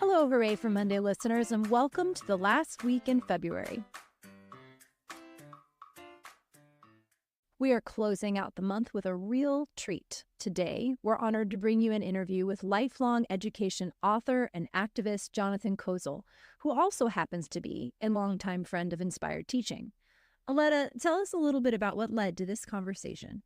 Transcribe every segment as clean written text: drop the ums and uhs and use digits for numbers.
Hello, Hooray for Monday listeners, and welcome to the last week in February. We are closing out the month with a real treat. Today, we're honored to bring you an interview with lifelong education author and activist Jonathan Kozol, who also happens to be a longtime friend of Inspired Teaching. Aletta, tell us a little bit about what led to this conversation.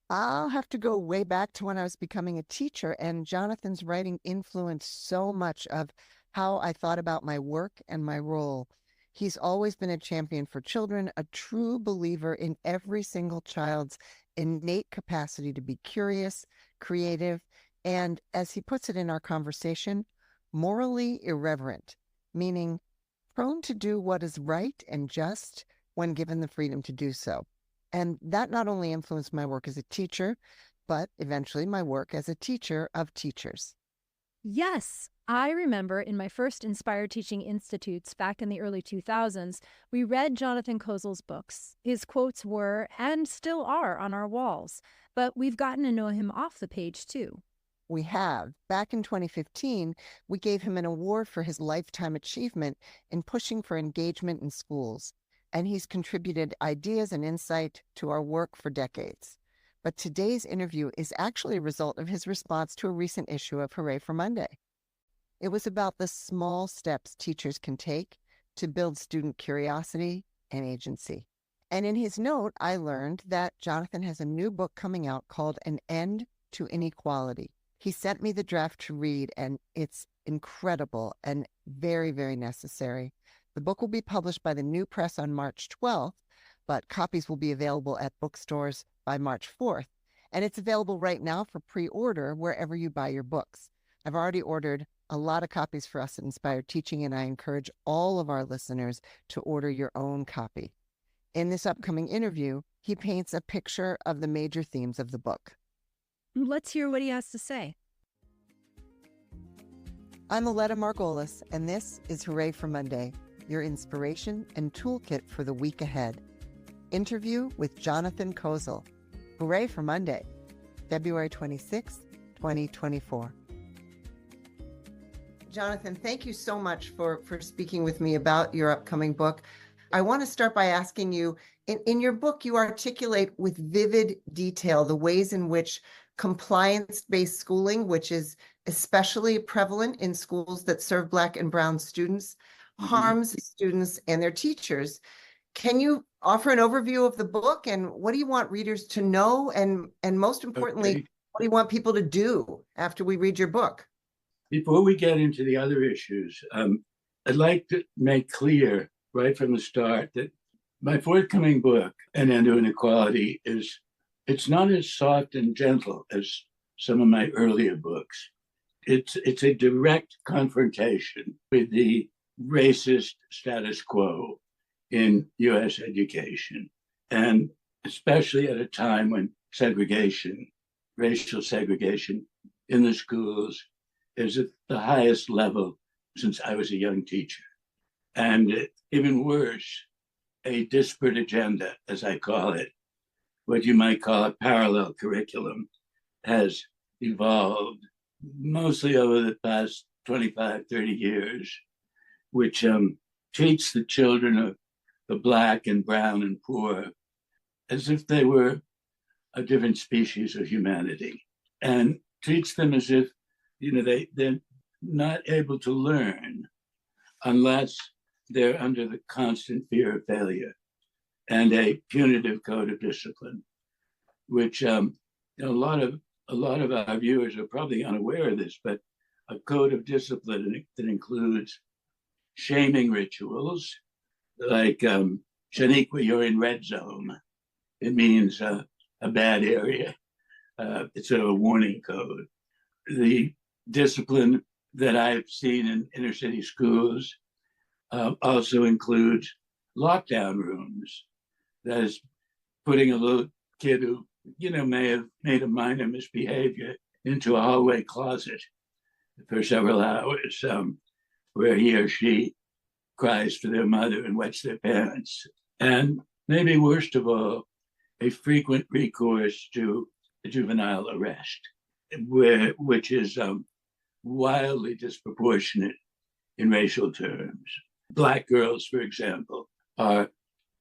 I'll have to go way back to when I was becoming a teacher, and Jonathan's writing influenced so much of how I thought about my work and my role. He's always been a champion for children, a true believer in every single child's innate capacity to be curious, creative, and, as he puts it in our conversation, morally irreverent, meaning prone to do what is right and just when given the freedom to do so. And that not only influenced my work as a teacher, but eventually my work as a teacher of teachers. Yes, I remember in my first Inspired Teaching Institutes back in the early 2000s, we read Jonathan Kozol's books. His quotes were, and still are, on our walls, but we've gotten to know him off the page too. We have. Back in 2015, we gave him an award for his lifetime achievement in pushing for engagement in schools. And he's contributed ideas and insight to our work for decades. But today's interview is actually a result of his response to a recent issue of Hooray for Monday. It was about the small steps teachers can take to build student curiosity and agency. And in his note, I learned that Jonathan has a new book coming out called An End to Inequality. He sent me the draft to read, and it's incredible and very, very necessary. The book will be published by the New Press on March 12th, but copies will be available at bookstores by March 4th. And it's available right now for pre-order wherever you buy your books. I've already ordered a lot of copies for us at Inspired Teaching, and I encourage all of our listeners to order your own copy. In this upcoming interview, he paints a picture of the major themes of the book. Let's hear what he has to say. I'm Aletta Margolis, and this is Hooray for Monday, your inspiration and toolkit for the week ahead. Interview with Jonathan Kozol. Hooray for Monday, February 26th, 2024. Jonathan, thank you so much for speaking with me about your upcoming book. I want to start by asking you, in your book, you articulate with vivid detail the ways in which compliance-based schooling, which is especially prevalent in schools that serve Black and Brown students, harms students and their teachers. Can you offer an overview of the book, and what do you want readers to know, and most importantly, what do you want people to do after we read your book? Before we get into the other issues, I'd like to make clear right from the start that my forthcoming book, An End to Inequality, it's not as soft and gentle as some of my earlier books. It's a direct confrontation with the racist status quo in U.S. education, and especially at a time when segregation, racial segregation in the schools is at the highest level since I was a young teacher. And even worse, a disparate agenda, as I call it, what you might call a parallel curriculum, has evolved mostly over the past 25, 30 years, which treats the children of the Black and Brown and poor as if they were a different species of humanity, and treats them as if, they're not able to learn unless they're under the constant fear of failure and a punitive code of discipline, which a lot of our viewers are probably unaware of this, but a code of discipline that includes shaming rituals, like Shaniqua, you're in red zone. It means a bad area. It's sort of a warning code. The discipline that I've seen in inner city schools also includes lockdown rooms. That is putting a little kid who, may have made a minor misbehavior into a hallway closet for several hours, where he or she cries for their mother and wets their parents. And maybe worst of all, a frequent recourse to juvenile arrest, which is wildly disproportionate in racial terms. Black girls, for example, are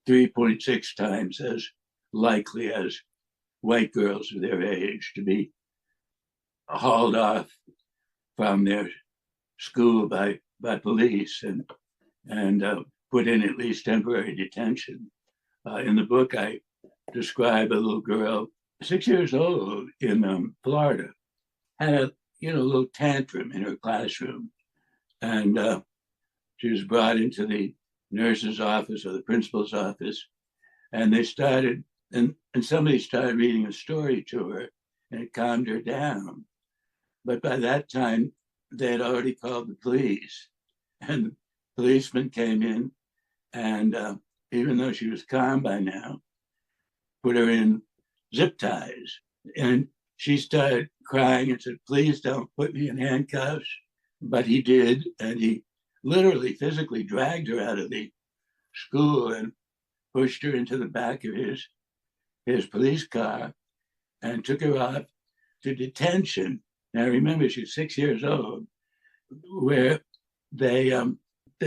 3.6 times as likely as white girls of their age to be hauled off from their school by police and put in at least temporary detention. In the book, I describe a little girl, 6 years old, in Florida, had a little tantrum in her classroom, and she was brought into the nurse's office or the principal's office, and somebody started reading a story to her, and it calmed her down. But by that time, they had already called the police, and the policeman came in, and even though she was calm by now, put her in zip ties. And she started crying and said, "Please don't put me in handcuffs." But he did, and he literally physically dragged her out of the school and pushed her into the back of his police car and took her off to detention. Now remember, she's 6 years old, where they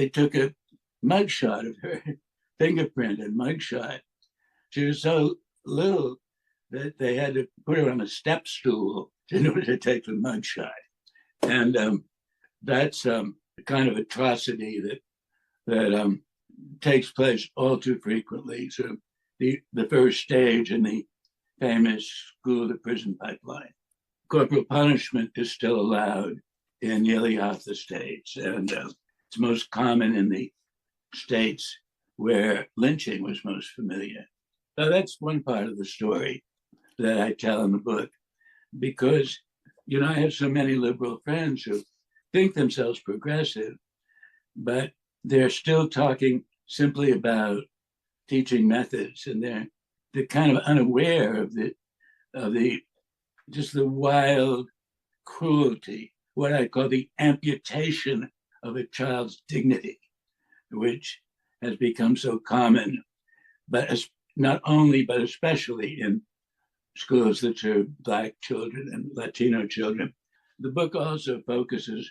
took a mugshot of her, fingerprint and mugshot. She was so little that they had to put her on a step stool in order to take the mugshot. And that's the kind of atrocity that takes place all too frequently. So the first stage in the famous school to prison pipeline. Corporal punishment is still allowed in nearly half the states, and it's most common in the states where lynching was most familiar. So that's one part of the story that I tell in the book, because I have so many liberal friends who think themselves progressive, but they're still talking simply about teaching methods, and they're kind of unaware of the just the wild cruelty, what I call the amputation of a child's dignity, which has become so common, but not only, but especially in schools that serve Black children and Latino children. The book also focuses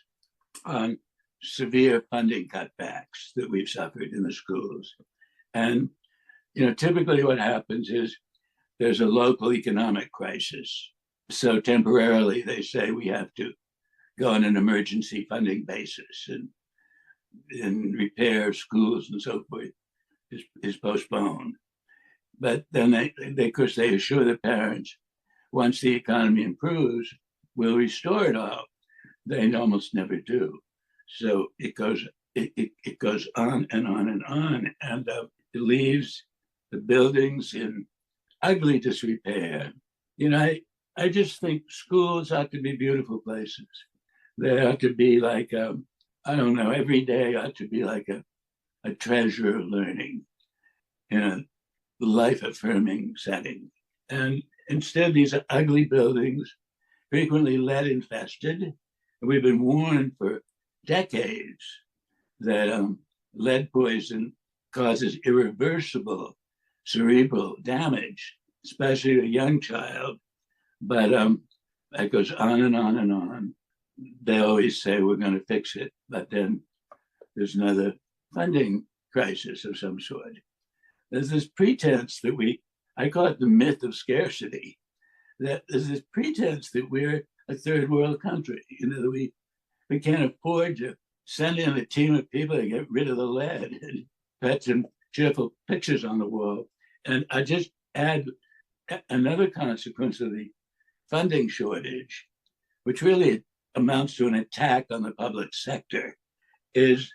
on severe funding cutbacks that we've suffered in the schools. And, typically what happens is there's a local economic crisis. So temporarily they say we have to go on an emergency funding basis, and repair schools and so forth is postponed. But then they of course, they assure the parents, once the economy improves, we'll restore it all. They almost never do. So it goes on and on and on, and it leaves the buildings in ugly disrepair. I just think schools ought to be beautiful places. They ought to be like, I don't know, every day ought to be like a treasure of learning in a life-affirming setting. And instead, these are ugly buildings, frequently lead infested. And we've been warned for decades that lead poison causes irreversible cerebral damage, especially to a young child. But it goes on and on and on. They always say we're going to fix it, but then there's another funding crisis of some sort. There's this pretense that I call it the myth of scarcity, that there's this pretense that we're a third world country, that we can't afford to send in a team of people to get rid of the lead and put some cheerful pictures on the wall. And I just add another consequence of the funding shortage, which really amounts to an attack on the public sector, is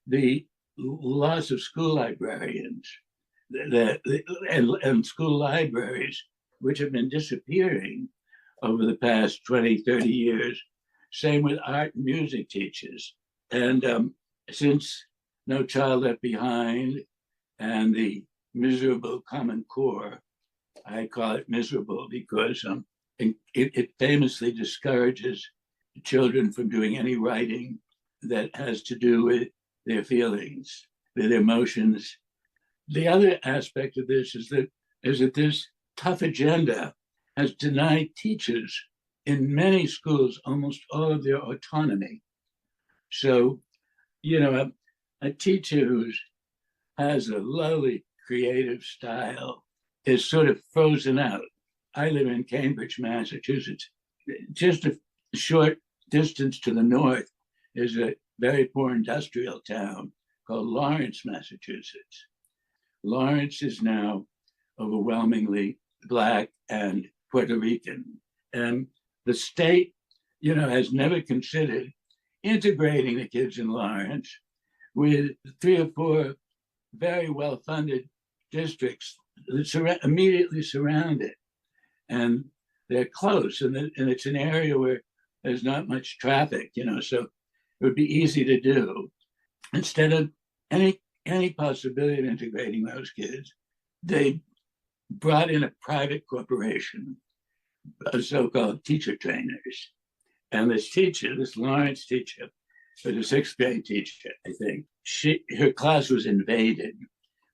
the loss of school librarians and school libraries, which have been disappearing over the past 20, 30 years. Same with art and music teachers. And since No Child Left Behind and the miserable Common Core, I call it miserable because it famously discourages children from doing any writing that has to do with their feelings, their emotions. The other aspect of this is that this tough agenda has denied teachers in many schools, almost all of their autonomy. So, a teacher who has a lovely creative style is sort of frozen out. I live in Cambridge, Massachusetts. Just a short distance to the north is a very poor industrial town called Lawrence, Massachusetts. Lawrence is now overwhelmingly Black and Puerto Rican. And the state, has never considered integrating the kids in Lawrence with 3 or 4 very well-funded districts that immediately surround it. And they're close, and it's an area where there's not much traffic, so it would be easy to do. Instead of any possibility of integrating those kids, they brought in a private corporation, so-called teacher trainers. And this Lawrence teacher, was a 6th grade teacher, I think. Her class was invaded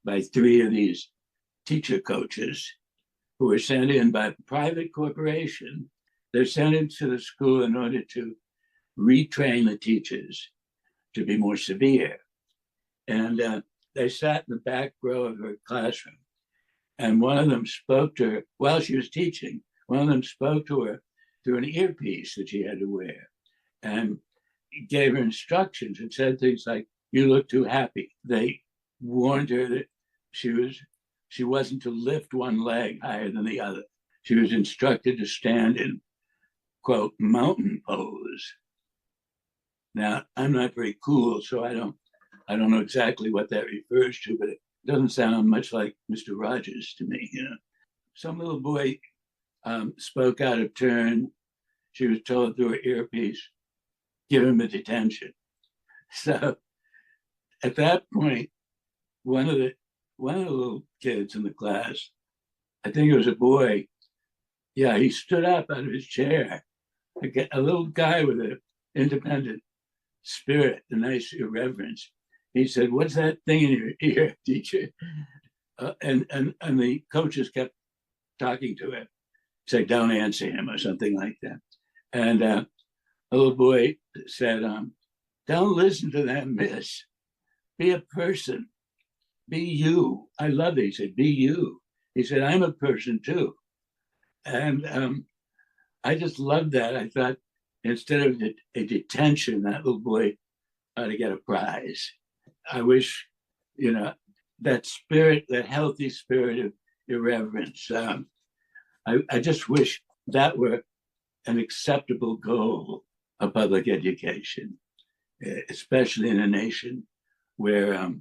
by 3 of these teacher coaches who were sent in by a private corporation. They're sent into the school in order to retrain the teachers to be more severe. And they sat in the back row of her classroom. And one of them spoke to her while she was teaching. One of them spoke to her through an earpiece that she had to wear and gave her instructions and said things like, "You look too happy." They warned her that she wasn't to lift one leg higher than the other. She was instructed to stand in, quote, mountain pose. Now, I'm not very cool, so I don't know exactly what that refers to, but it doesn't sound much like Mr. Rogers to me. Some little boy spoke out of turn. She was told through her earpiece, "Give him a detention." So at that point, one of the little kids in the class, I think it was a boy, he stood up out of his chair, a little guy with an independent spirit, a nice irreverence. He said, "What's that thing in your ear, teacher?" And the coaches kept talking to him, say, "Don't answer him," or something like that. And a little boy said, "Don't listen to them, miss. Be a person. Be you." I love it. He said, "Be you." He said, "I'm a person too." And I just loved that. I thought instead of a detention, that little boy ought to get a prize. I wish, that spirit, that healthy spirit of irreverence, I just wish that were an acceptable goal of public education, especially in a nation where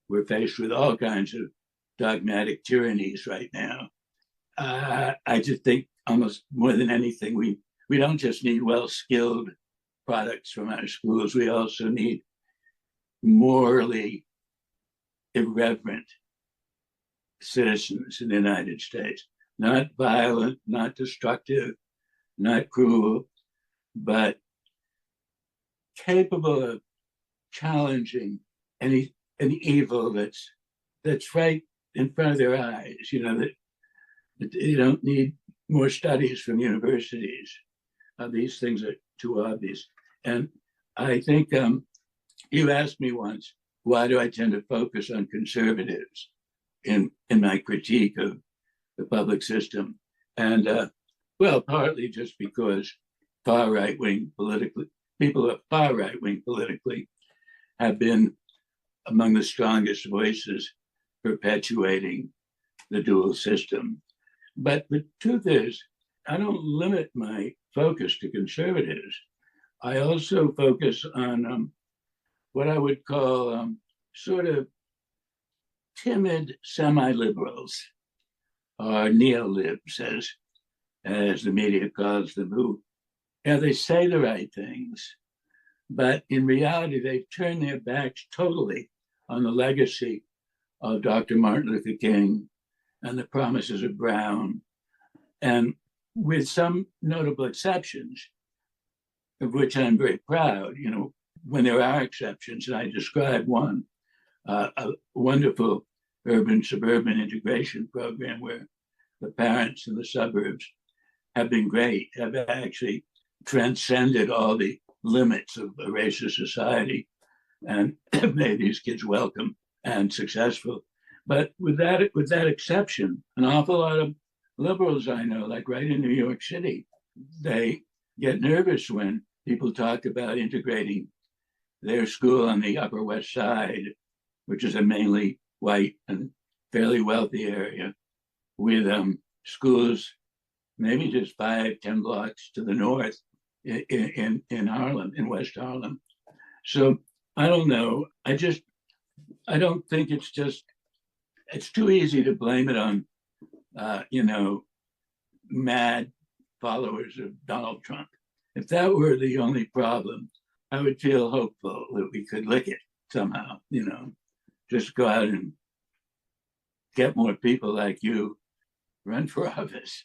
we're faced with all kinds of dogmatic tyrannies right now. I just think almost more than anything, we don't just need well-skilled products from our schools. We also need morally irreverent citizens in the United States, not violent, not destructive, not cruel, but capable of challenging an evil that's right in front of their eyes. That you don't need more studies from universities. These things are too obvious. And I think you asked me once, why do I tend to focus on conservatives in my critique of the public system? And partly just because people who are far right-wing politically have been among the strongest voices perpetuating the dual system. But the truth is, I don't limit my focus to conservatives. I also focus on what I would call sort of timid semi-liberals, or neolibs, as the media calls them, who they say the right things, but in reality, they've turned their backs totally on the legacy of Dr. Martin Luther King and the promises of Brown, and with some notable exceptions, of which I'm very proud, when there are exceptions, and I described one, a wonderful urban-suburban integration program where the parents in the suburbs have been great, have actually transcended all the limits of a racist society and made these kids welcome and successful. But with that exception, an awful lot of liberals I know, like right in New York City, they get nervous when people talk about integrating their school on the Upper West Side, which is a mainly white and fairly wealthy area, with schools maybe just 5-10 blocks to the north in Harlem, in West Harlem. So I don't know. I don't think it's too easy to blame it on, mad followers of Donald Trump. If that were the only problem, I would feel hopeful that we could lick it somehow, just go out and get more people like you run for office.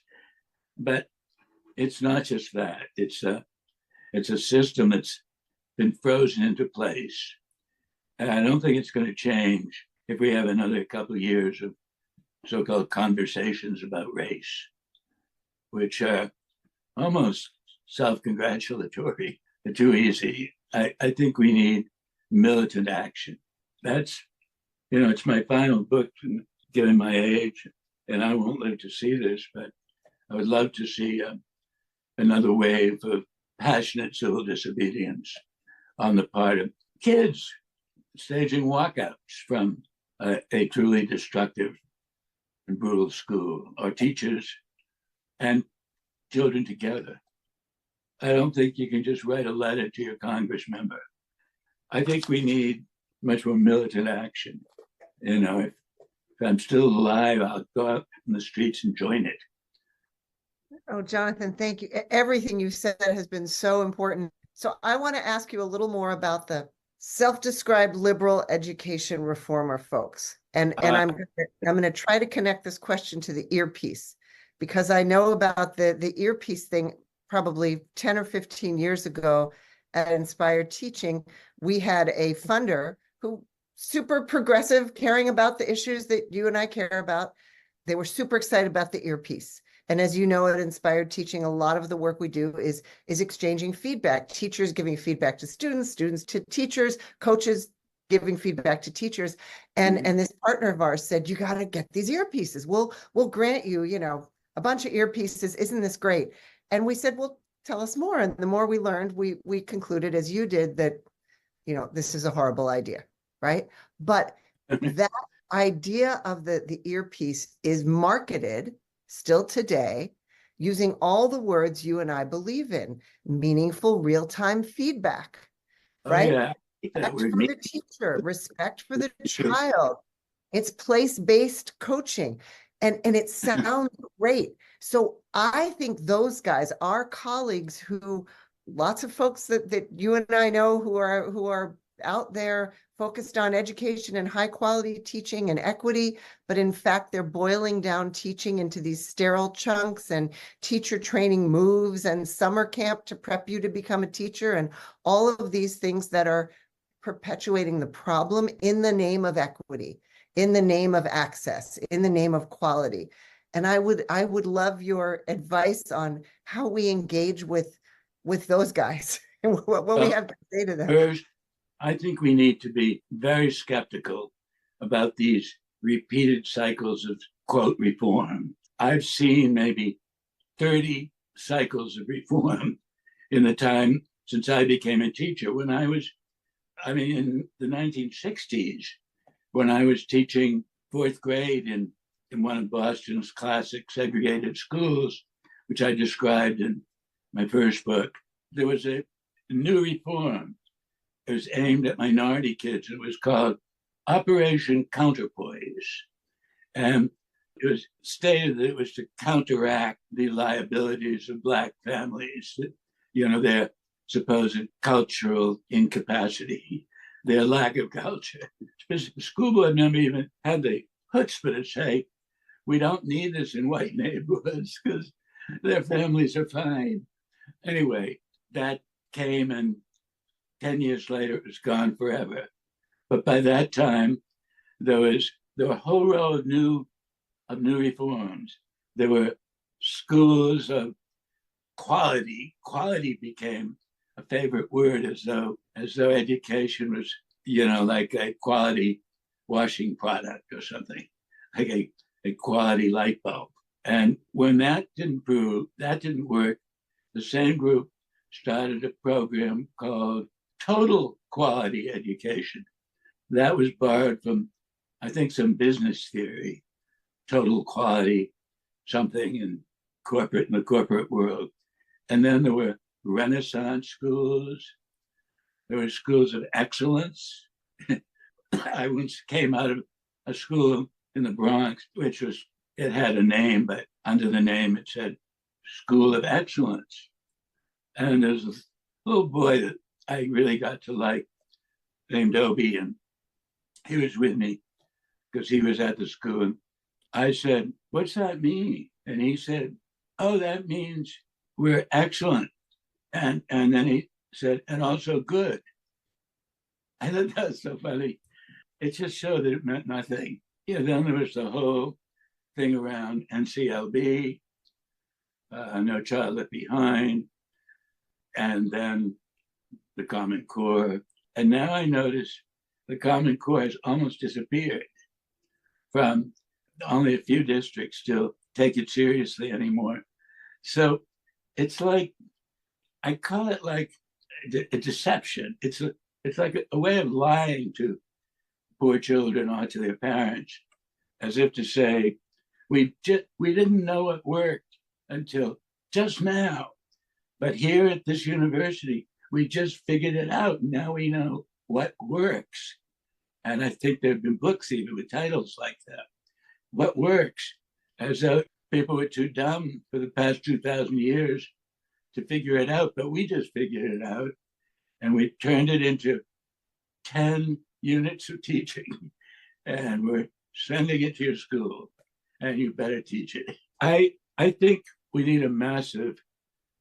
But it's not just that. It's a system that's been frozen into place. And I don't think it's going to change if we have another couple of years of so-called conversations about race, which are almost self-congratulatory. They're too easy. I think we need militant action. That's, it's my final book, given my age, and I won't live to see this, but I would love to see another wave of passionate civil disobedience on the part of kids staging walkouts from a truly destructive and brutal school, or teachers and children together. I don't think you can just write a letter to your Congress member. I think we need much more militant action. If I'm still alive, I'll go out in the streets and join it. Oh, Jonathan, thank you. Everything you said has been so important. So I want to ask you a little more about the self-described liberal education reformer folks. And I'm going to try to connect this question to the earpiece, because I know about the earpiece thing. Probably 10 or 15 years ago at Inspired Teaching, we had a funder who super progressive, caring about the issues that you and I care about. They were super excited about the earpiece. And as you know, at Inspired Teaching, a lot of the work we do is exchanging feedback, teachers giving feedback to students, students to teachers, coaches giving feedback to teachers. And this partner of ours said, you got to get these earpieces. We'll grant you, a bunch of earpieces. Isn't this great? And we said, well, tell us more. And the more we learned, we concluded, as you did, that, this is a horrible idea, right? But that idea of the earpiece is marketed still today using all the words you and I believe in: meaningful real-time feedback, right? Yeah. Respect for the teacher, respect for the child. It's place-based coaching. And it sounds great. So I think those guys, our colleagues, who lots of folks that you and I know who are out there focused on education and high quality teaching and equity, but in fact, they're boiling down teaching into these sterile chunks and teacher training moves and summer camp to prep you to become a teacher, and all of these things that are perpetuating the problem in the name of equity, in the name of access, in the name of quality. And I would love your advice on how we engage with those guys and what we have to say to them. First, I think we need to be very skeptical about these repeated cycles of, quote, reform. I've seen maybe 30 cycles of reform in the time since I became a teacher. When I was, in the 1960s, when I was teaching fourth grade in one of Boston's classic segregated schools, which I described in my first book, there was a new reform. It was aimed at minority kids. It was called Operation Counterpoise. And it was stated that it was to counteract the liabilities of Black families, their supposed cultural incapacity, their lack of culture. The school board never even had the chutzpah to say, we don't need this in white neighborhoods because their families are fine. Anyway, that came, and 10 years later, it was gone forever. But by that time, there were a whole row of new reforms. There were schools of quality became a favorite word, as though education was, like a quality washing product or something, like a quality light bulb. And when that didn't work, the same group started a program called total quality education. That was borrowed from, I think, some business theory, total quality, something in the corporate world. And then there were Renaissance schools. There were schools of excellence. I once came out of a school in the Bronx, it had a name, but under the name it said School of Excellence. And there's a little boy that I really got to like named Obie, and he was with me because he was at the school. And I said, "What's that mean?" And he said, "Oh, that means we're excellent." And then he said, "And also good." I thought that was so funny. It just showed that it meant nothing. Then there was the whole thing around NCLB, No Child Left Behind, and then the Common Core. And now I notice the Common Core has almost disappeared from only a few districts still take it seriously anymore. So it's like, I call it like a deception. It's like a way of lying to poor children or to their parents, as if to say, we didn't know it worked until just now. But here at this university, we just figured it out. Now we know what works. And I think there have been books even with titles like that. What works? As though people were too dumb for the past 2,000 years to figure it out. But we just figured it out. And we turned it into 10 units of teaching. And we're sending it to your school. And you better teach it. I think we need a massive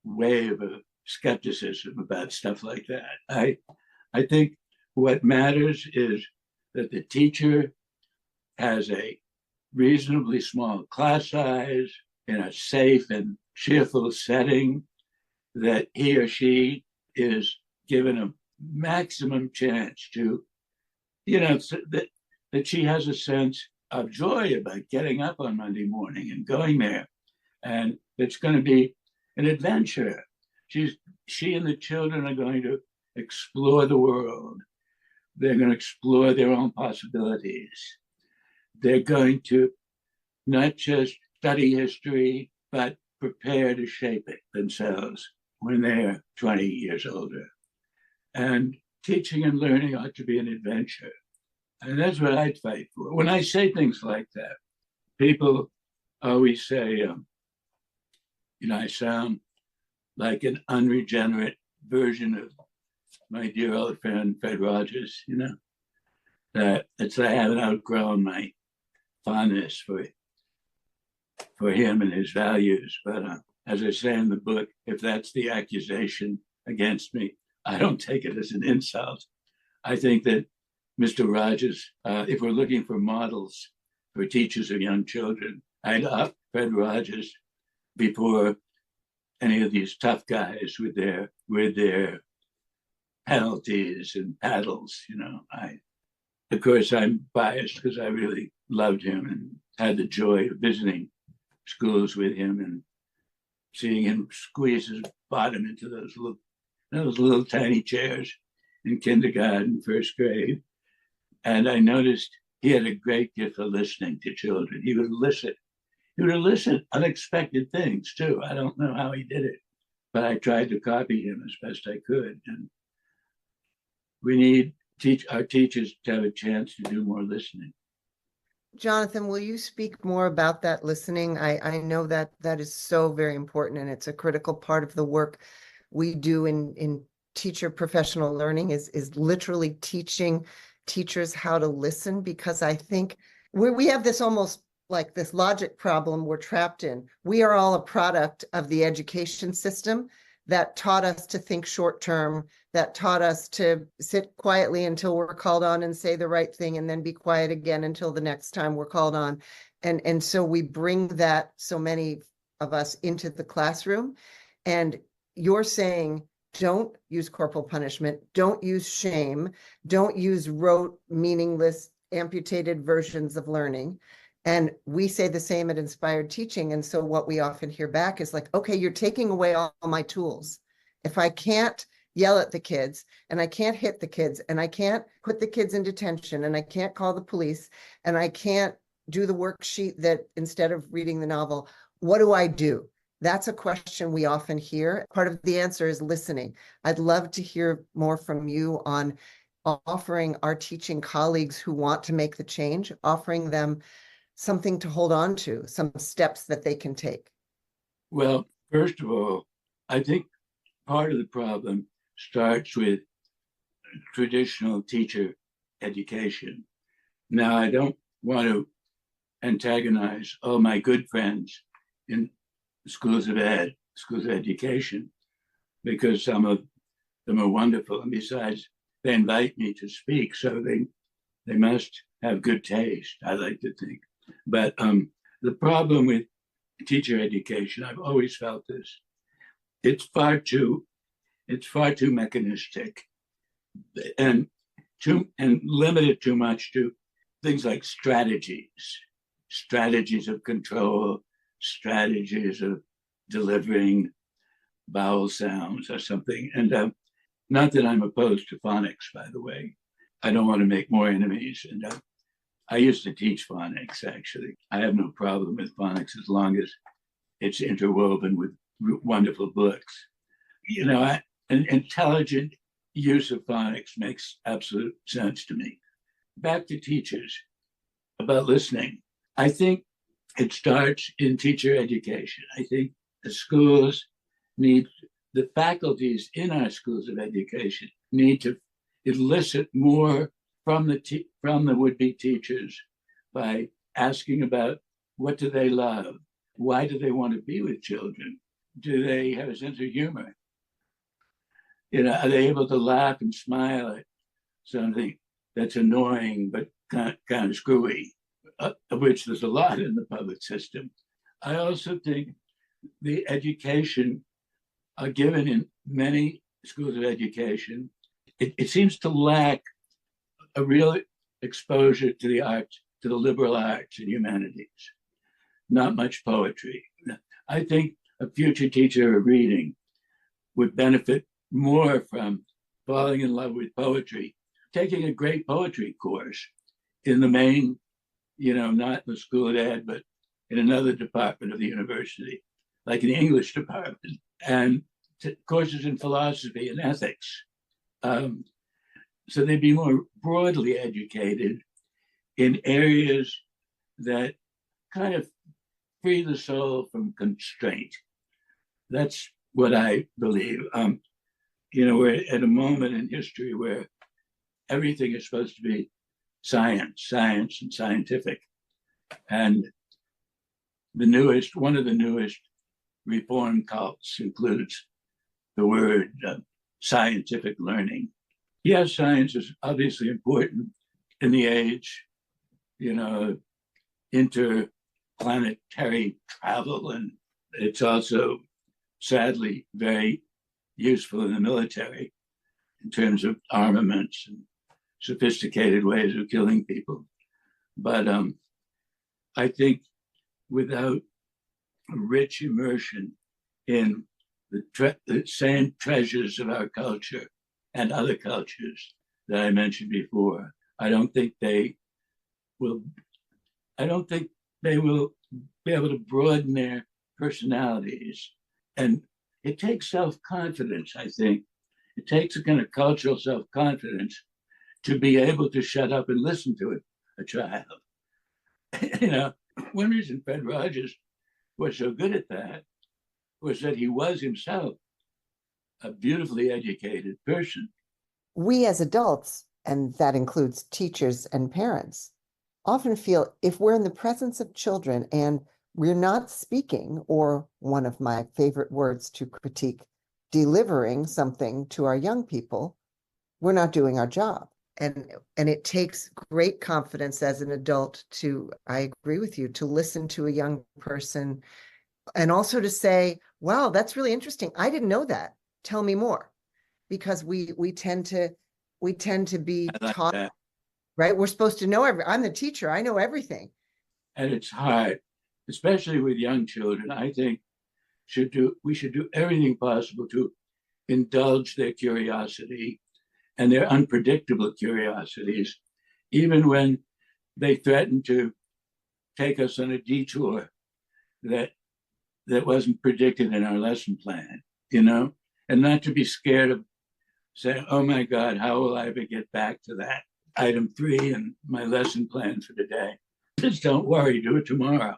wave of skepticism about stuff like that. I think what matters is that the teacher has a reasonably small class size in a safe and cheerful setting, that he or she is given a maximum chance to, that she has a sense of joy about getting up on Monday morning and going there. And it's going to be an adventure. She and the children are going to explore the world. They're going to explore their own possibilities. They're going to not just study history, but prepare to shape it themselves when they're 20 years older. And teaching and learning ought to be an adventure. And that's what I'd fight for. When I say things like that, people always say, I sound like an unregenerate version of my dear old friend Fred Rogers, that it's I haven't outgrown my fondness for him and his values. But as I say in the book, if that's the accusation against me, I don't take it as an insult. I think that Mr. Rogers, if we're looking for models for teachers of young children, I'd opt Fred Rogers before any of these tough guys with their penalties and paddles. Of course, I'm biased because I really loved him and had the joy of visiting schools with him and seeing him squeeze his bottom into those little tiny chairs in kindergarten, first grade. And I noticed he had a great gift for listening to children. He would elicit unexpected things too. I don't know how he did it, but I tried to copy him as best I could. And we need our teachers to have a chance to do more listening. Jonathan, will you speak more about that listening? I know that is so very important, and it's a critical part of the work we do in teacher professional learning is literally teaching teachers how to listen, because I think we have this almost like this logic problem we're trapped in. We are all a product of the education system that taught us to think short term, that taught us to sit quietly until we're called on and say the right thing, and then be quiet again until the next time we're called on. And so we bring that, so many of us, into the classroom. And you're saying, don't use corporal punishment, don't use shame, don't use rote, meaningless, amputated versions of learning. And we say the same at Inspired Teaching. And so what we often hear back is like, okay, you're taking away all my tools. If I can't yell at the kids, and I can't hit the kids, and I can't put the kids in detention, and I can't call the police, and I can't do the worksheet that instead of reading the novel, what do I do? That's a question we often hear. Part of the answer is listening. I'd love to hear more from you on offering our teaching colleagues who want to make the change, offering them something to hold on to, some steps that they can take. Well, first of all, I think part of the problem starts with traditional teacher education. Now, I don't want to antagonize all my good friends in schools of education, because some of them are wonderful. And besides, they invite me to speak, so they must have good taste, I like to think. But the problem with teacher education, I've always felt this, it's far too mechanistic and limited too much to things like strategies of control, strategies of delivering vowel sounds or something. And not that I'm opposed to phonics, by the way. I don't want to make more enemies. And I used to teach phonics, actually. I have no problem with phonics as long as it's interwoven with wonderful books. You know, an intelligent use of phonics makes absolute sense to me. Back to teachers about listening. I think it starts in teacher education. I think the schools need, the faculties in our schools of education need to elicit more from the would-be teachers by asking about what do they love? Why do they want to be with children? Do they have a sense of humor? You know, are they able to laugh and smile at something that's annoying but kind of screwy, of which there's a lot in the public system? I also think the education given in many schools of education, it seems to lack a real exposure to the arts, to the liberal arts and humanities. Not much poetry. I think a future teacher of reading would benefit more from falling in love with poetry, taking a great poetry course in the main, you know, not in the school of ed, but in another department of the university, like in the English department, and courses in philosophy and ethics. So they'd be more broadly educated in areas that kind of free the soul from constraint. That's what I believe. You know, we're at a moment in history where everything is supposed to be science and scientific. And one of the newest reform cults includes the word scientific learning. Yes, science is obviously important in the age, you know, interplanetary travel, and it's also sadly very useful in the military in terms of armaments and sophisticated ways of killing people. But I think without a rich immersion in the same treasures of our culture and other cultures that I mentioned before, I don't think they will be able to broaden their personalities. And it takes self-confidence, I think. It takes a kind of cultural self-confidence to be able to shut up and listen to a child. You know, one reason Fred Rogers was so good at that was that he was himself a beautifully educated person. We as adults, and that includes teachers and parents, often feel if we're in the presence of children and we're not speaking, or one of my favorite words to critique, delivering something to our young people, we're not doing our job. And it takes great confidence as an adult to, I agree with you, to listen to a young person and also to say, Wow, that's really interesting. I didn't know that. Tell me more. Because we tend to be I like taught, that. right? We're supposed to know I'm the teacher. I know everything. And it's hard, especially with young children. I think we should do everything possible to indulge their curiosity and their unpredictable curiosities, even when they threaten to take us on a detour that wasn't predicted in our lesson plan, and not to be scared of saying, "Oh my God, how will I ever get back to that item 3 in my lesson plan for the day?" Just don't worry, do it tomorrow.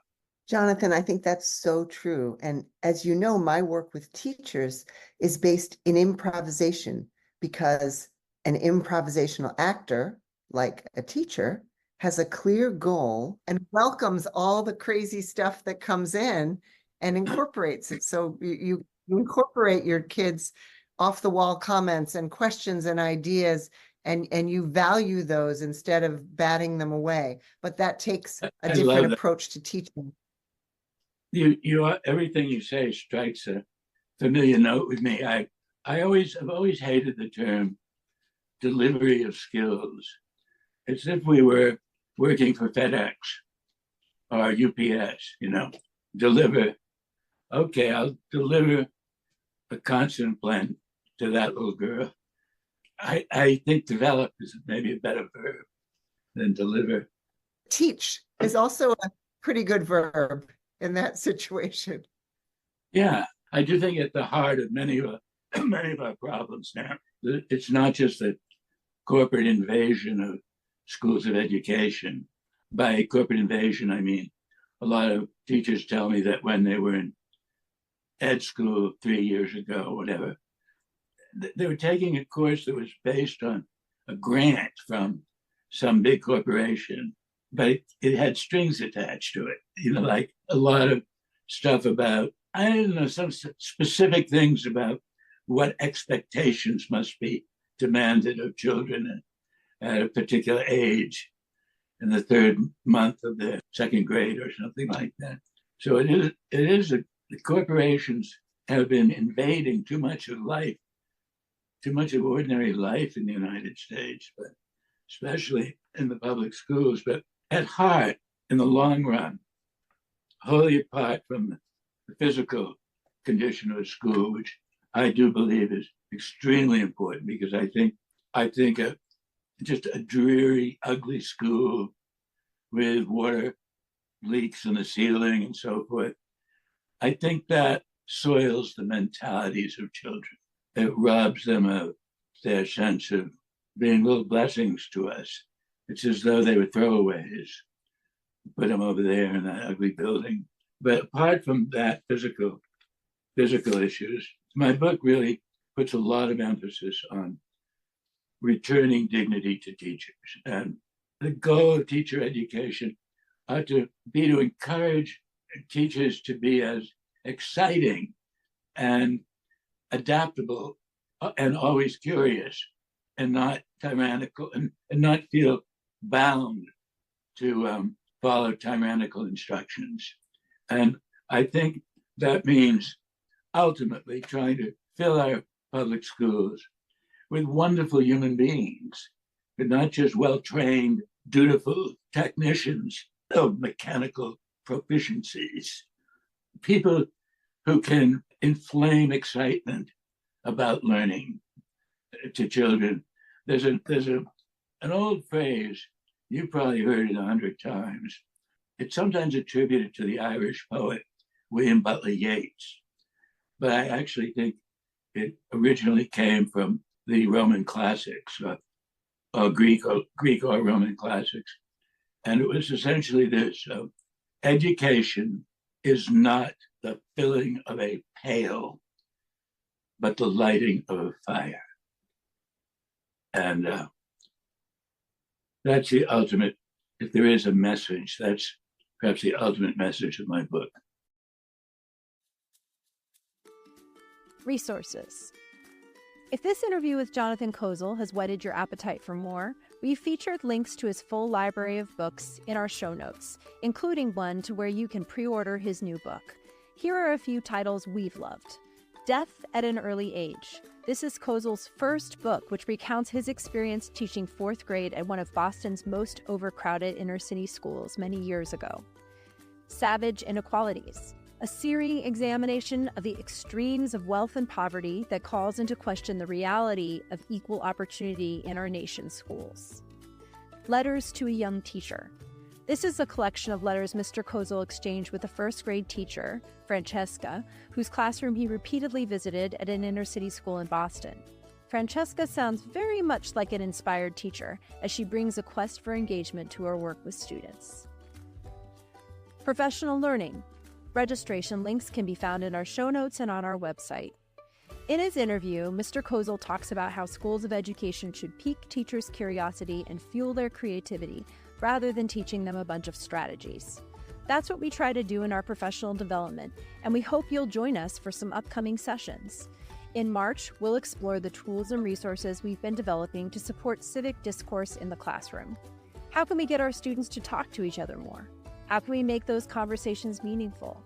Jonathan, I think that's so true. And as you know, my work with teachers is based in improvisation because an improvisational actor, like a teacher, has a clear goal and welcomes all the crazy stuff that comes in and incorporates it. So you incorporate your kids' off the wall comments and questions and ideas, and you value those instead of batting them away. But that takes a I different love that. approach to teaching. Everything you say strikes a familiar note with me. I've always hated the term delivery of skills. It's if we were working for FedEx or UPS, deliver. Okay, I'll deliver a consonant blend to that little girl. I think develop is maybe a better verb than deliver. Teach is also a pretty good verb in that situation. Yeah, I do think at the heart of many of our problems now, it's not just the corporate invasion of schools of education. By corporate invasion, I mean a lot of teachers tell me that when they were in ed school 3 years ago, whatever, they were taking a course that was based on a grant from some big corporation, but it had strings attached to it, like a lot of stuff about, I don't know, some specific things about what expectations must be demanded of children at a particular age in the 3rd month of their 2nd grade or something like that. So the corporations have been invading too much of life, too much of ordinary life in the United States, but especially in the public schools. But at heart, in the long run, wholly apart from the physical condition of a school, which I do believe is extremely important, because I think just a dreary, ugly school with water leaks in the ceiling and so forth, I think that soils the mentalities of children. It robs them of their sense of being little blessings to us. It's as though they were throwaways. Put them over there in that ugly building. But apart from that physical issues, my book really puts a lot of emphasis on returning dignity to teachers. And the goal of teacher education ought to be to encourage teachers to be as exciting and adaptable and always curious and not tyrannical, and not feel bound to follow tyrannical instructions. And I think that means ultimately trying to fill our public schools with wonderful human beings, but not just well-trained, dutiful technicians of mechanical proficiencies, people who can inflame excitement about learning to children. There's an old phrase, you probably heard it 100 times. It's sometimes attributed to the Irish poet William Butler Yeats, but I actually think it originally came from the Roman classics, or Greek or Roman classics. And it was essentially this: education is not the filling of a pail, but the lighting of a fire. And that's the ultimate, if there is a message, that's perhaps the ultimate message of my book. Resources. If this interview with Jonathan Kozol has whetted your appetite for more, we've featured links to his full library of books in our show notes, including one to where you can pre-order his new book, Here are a few titles we've loved. Death at an Early Age. This is Kozol's first book, which recounts his experience teaching fourth grade at one of Boston's most overcrowded inner-city schools many years ago. Savage Inequalities, a searing examination of the extremes of wealth and poverty that calls into question the reality of equal opportunity in our nation's schools. Letters to a Young Teacher. This is a collection of letters Mr. Kozol exchanged with a first-grade teacher, Francesca, whose classroom he repeatedly visited at an inner-city school in Boston. Francesca sounds very much like an inspired teacher as she brings a quest for engagement to her work with students. Professional Learning. Registration links can be found in our show notes and on our website. In his interview, Mr. Kozol talks about how schools of education should pique teachers' curiosity and fuel their creativity rather than teaching them a bunch of strategies. That's what we try to do in our professional development, and we hope you'll join us for some upcoming sessions. In March, we'll explore the tools and resources we've been developing to support civic discourse in the classroom. How can we get our students to talk to each other more? How can we make those conversations meaningful?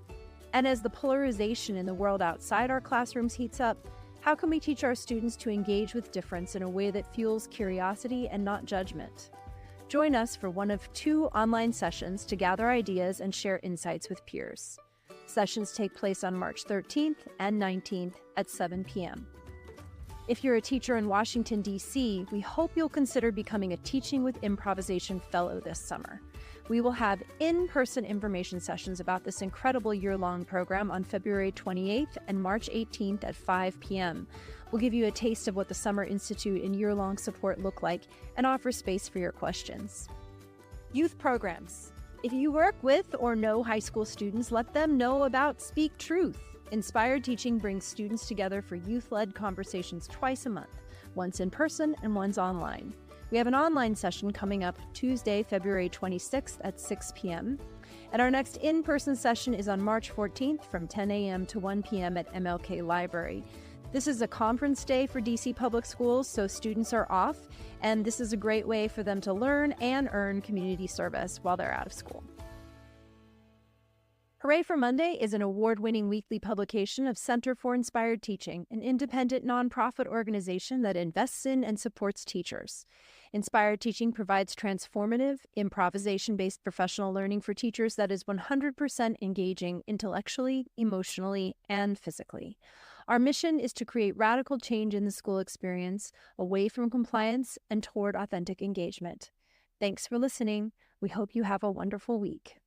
And as the polarization in the world outside our classrooms heats up, how can we teach our students to engage with difference in a way that fuels curiosity and not judgment? Join us for one of 2 online sessions to gather ideas and share insights with peers. Sessions take place on March 13th and 19th at 7 p.m. If you're a teacher in Washington, D.C., we hope you'll consider becoming a Teaching with Improvisation Fellow this summer. We will have in-person information sessions about this incredible year-long program on February 28th and March 18th at 5 p.m. We'll give you a taste of what the Summer Institute and year-long support look like and offer space for your questions. Youth programs. If you work with or know high school students, let them know about Speak Truth. Inspired Teaching brings students together for youth-led conversations twice a month, once in person and once online. We have an online session coming up Tuesday, February 26th at 6 p.m. And our next in-person session is on March 14th from 10 a.m. to 1 p.m. at MLK Library. This is a conference day for DC Public Schools, so students are off, and this is a great way for them to learn and earn community service while they're out of school. Hooray for Monday is an award-winning weekly publication of Center for Inspired Teaching, an independent nonprofit organization that invests in and supports teachers. Inspired Teaching provides transformative, improvisation-based professional learning for teachers that is 100% engaging intellectually, emotionally, and physically. Our mission is to create radical change in the school experience, away from compliance and toward authentic engagement. Thanks for listening. We hope you have a wonderful week.